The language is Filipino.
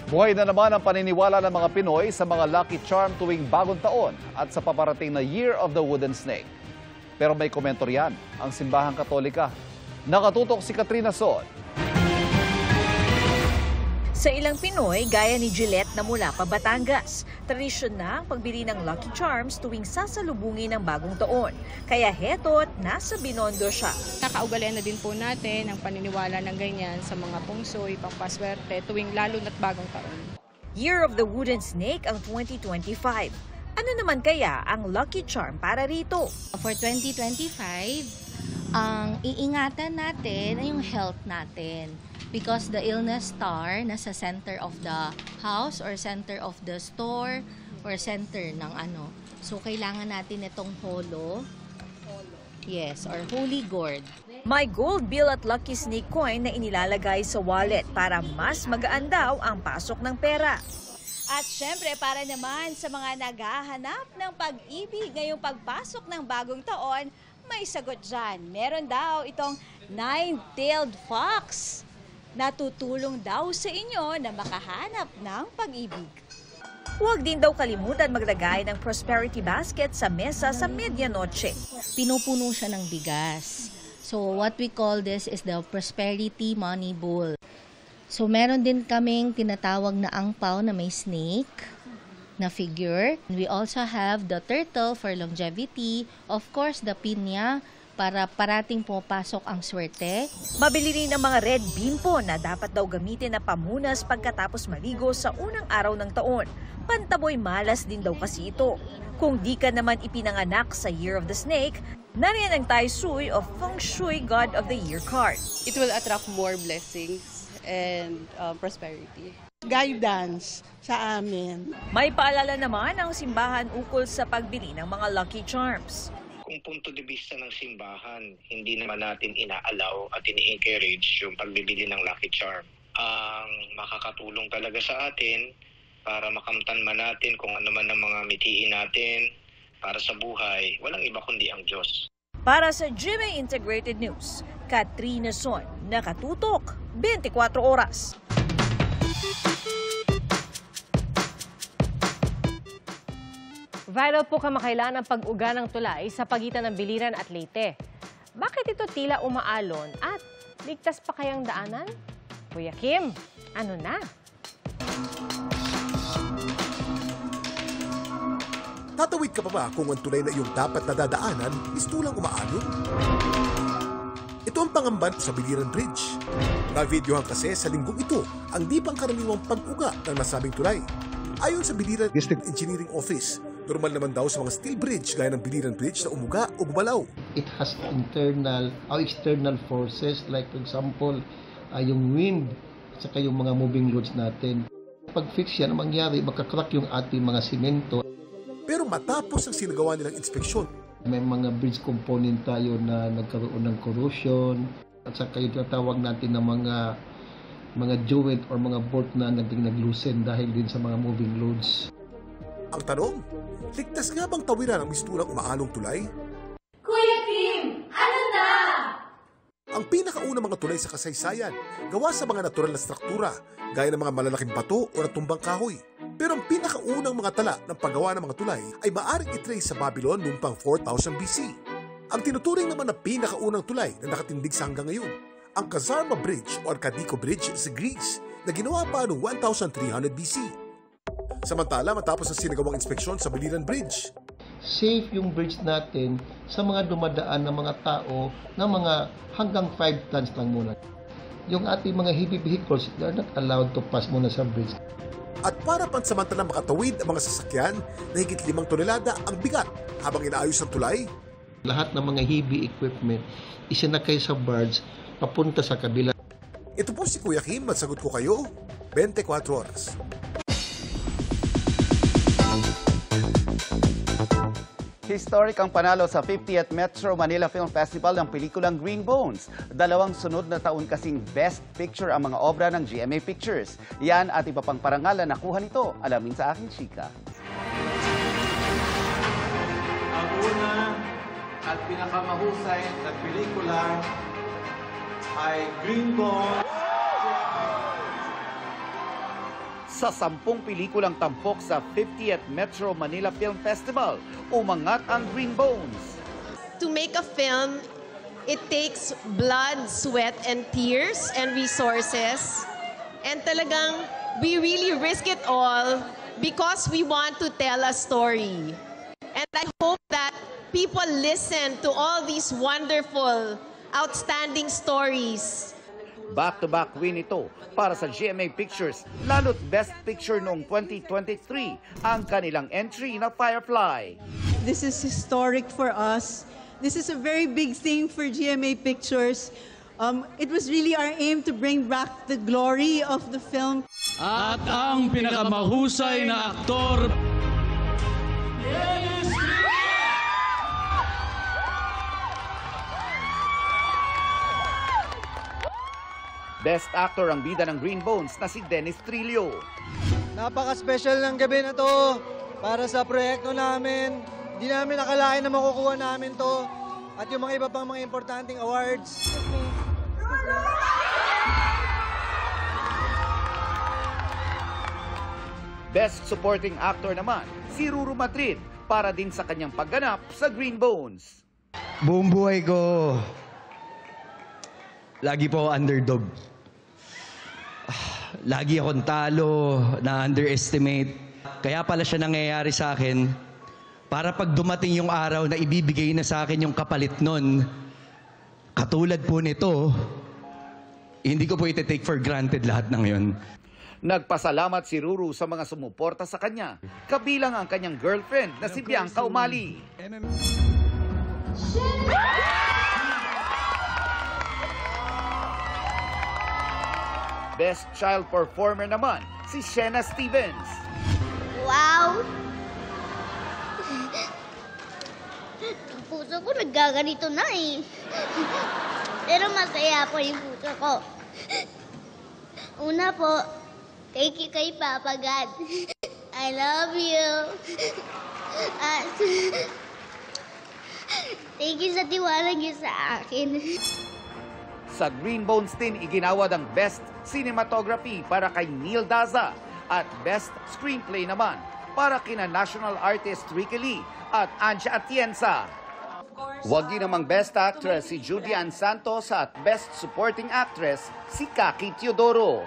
Buhay na naman ang paniniwala ng mga Pinoy sa mga lucky charm tuwing bagong taon at sa paparating na Year of the Wooden Snake. Pero may komento riyan ang Simbahang Katolika. Nakatutok si Katrina Son. Sa ilang Pinoy, gaya ni Gillette na mula pa Batangas, tradisyon na ang pagbili ng Lucky Charms tuwing sasalubungin ng bagong taon. Kaya heto't nasa Binondo siya. Nakaugalian na din po natin ang paniniwala ng ganyan sa mga pungsoy, pampaswerte tuwing lalo na't bagong taon. Year of the Wooden Snake ang 2025. Ano naman kaya ang Lucky Charm para rito? For 2025, ang iingatan natin ay yung health natin. Because the illness star nasa center of the house or center of the store or center ng ano. So, kailangan natin itong holo. Yes, or holy gourd. May gold bill at lucky snake coin na inilalagay sa wallet para mas magaan daw ang pasok ng pera. At syempre, para naman sa mga naghahanap ng pag-ibig ngayong pagpasok ng bagong taon, may sagot dyan. Meron daw itong nine-tailed fox. Natutulong daw sa inyo na makahanap ng pag-ibig. Huwag din daw kalimutan maglagay ng prosperity basket sa mesa sa medianoche. Pinupuno siya ng bigas. So what we call this is the prosperity money bowl. So meron din kaming tinatawag na angpao na may snake na figure. We also have the turtle for longevity. Of course, the pinya para parating pumapasok ang swerte. Mabili rin ang mga red bean po na dapat daw gamitin na pamunas pagkatapos maligo sa unang araw ng taon. Pantaboy malas din daw kasi ito. Kung di ka naman ipinanganak sa Year of the Snake, nariyan ang Tai Sui of Feng Shui God of the Year card. It will attract more blessings and prosperity. Guidance sa amin. May paalala naman ang simbahan ukol sa pagbili ng mga lucky charms. Kung punto de vista ng simbahan, hindi naman natin ina-allow at ini-encourage yung pagbibili ng lucky charm. Ang makakatulong talaga sa atin para makamtan man natin kung ano man ang mga mitiin natin para sa buhay, walang iba kundi ang Diyos. Para sa GMA Integrated News, Katrina Son, nakatutok 24 oras. Viral po kamakailan ang pag-uga ng tulay sa pagitan ng Biliran at Leyte. Bakit ito tila umaalon at ligtas pa kayang daanan? Kuya Kim, ano na? Tatawid ka pa ba kung ang tulay na iyong dapat nadadaanan is tulang umaalon? Ito ang pangamban sa Biliran Bridge. Na-videohan kasi sa linggong ito ang di pangkaraniwang pag-uga ng nasabing tulay. Ayon sa Biliran District Engineering Office, normal naman daw sa mga steel bridge gaya ng Biliran Bridge na umuga o gumalaw. It has internal or external forces like for example, yung wind at saka yung mga moving loads natin. Pag fix yan, ang mangyari, magkakrack yung ating mga simento. Pero matapos ang sinagawa nilang inspeksyon, may mga bridge component tayo na nagkaroon ng corrosion at saka yung tinatawag natin na mga joint or mga bolt na nag-loosen dahil din sa mga moving loads. Ang tanong, ligtas nga bang tawiran ang mistulang umaalong tulay? Kuya Kim, ano na? Ang pinakaunang mga tulay sa kasaysayan, gawa sa mga natural na struktura, gaya ng mga malalaking bato o natumbang kahoy. Pero ang pinakaunang mga tala ng paggawa ng mga tulay ay maaaring itrace sa Babylon noong pang 4000 BC. Ang tinuturing naman na pinakaunang tulay na nakatindig sa hanggang ngayon, ang Kazarma Bridge o Arkadiko Bridge sa Greece na ginawa pa noong 1300 BC. Samantala, matapos ang sinagawang inspeksyon sa Biliran Bridge, safe yung bridge natin sa mga dumadaan ng mga tao na mga hanggang 5 tons lang muna. Yung ating mga heavy vehicles, they are not allowed to pass muna sa bridge. At para pansamantalang makatawid ang mga sasakyan na higit 5 tonelada ang bigat habang inaayos ang tulay, lahat ng mga heavy equipment isinakay sa barge papunta sa kabila. Ito po si Kuya Kim at sagot ko kayo 24 oras. Historic ang panalo sa 50th Metro Manila Film Festival ng pelikulang Green Bones. 2 sunod na taon kasing Best Picture ang mga obra ng GMA Pictures. Yan at iba pang parangal na nakuha nito. Alamin sa aking chika. Ang una at pinakamahusay na pelikula ay Green Bones. Sa 10 pelikulang tampok sa 50th Metro Manila Film Festival, umangat ang Green Bones. To make a film, it takes blood, sweat, and tears and resources. And talagang we really risk it all because we want to tell a story. And I hope that people listen to all these wonderful, outstanding stories. Back-to-back win ito para sa GMA Pictures, lalo't Best Picture noong 2023 ang kanilang entry na Firefly. This is historic for us. This is a very big thing for GMA Pictures. It was really our aim to bring back the glory of the film. At ang pinakamahusay na aktor, Best Actor ang bida ng Green Bones na si Dennis Trillo. Napaka-special ng gabi na to para sa proyekto namin. Hindi namin nakalain na makukuha namin to. At yung mga iba pang mga importanteng awards. Best Supporting Actor naman, si Ruru Madrid para din sa kanyang pagganap sa Green Bones. Buong buhay ko, lagi po ako underdog. Lagi akong talo, na-underestimate. Kaya pala siya nangyayari sa akin para pag dumating yung araw na ibibigay na sa akin yung kapalit nun, katulad po nito, hindi ko po iti-take for granted lahat ng yun. Nagpasalamat si Ruru sa mga sumuporta sa kanya, kabilang ang kanyang girlfriend na si Bianca Umali. Best Child Performer naman, si Shena Stevens. Wow! Ang puso ko naggaganito na eh. Pero masaya po yung puso ko. Una po, thank you kay Papa God. I love you. At thank you sa tiwala niyo sa akin. Sa Green Bones din iginawad ang Best Cinematography para kay Neil Daza at Best Screenplay naman para kina National Artist Ricky Lee at Anja Atienza. Wagi namang Best Actress si Judy Ann Santos at Best Supporting Actress si Kaki Teodoro.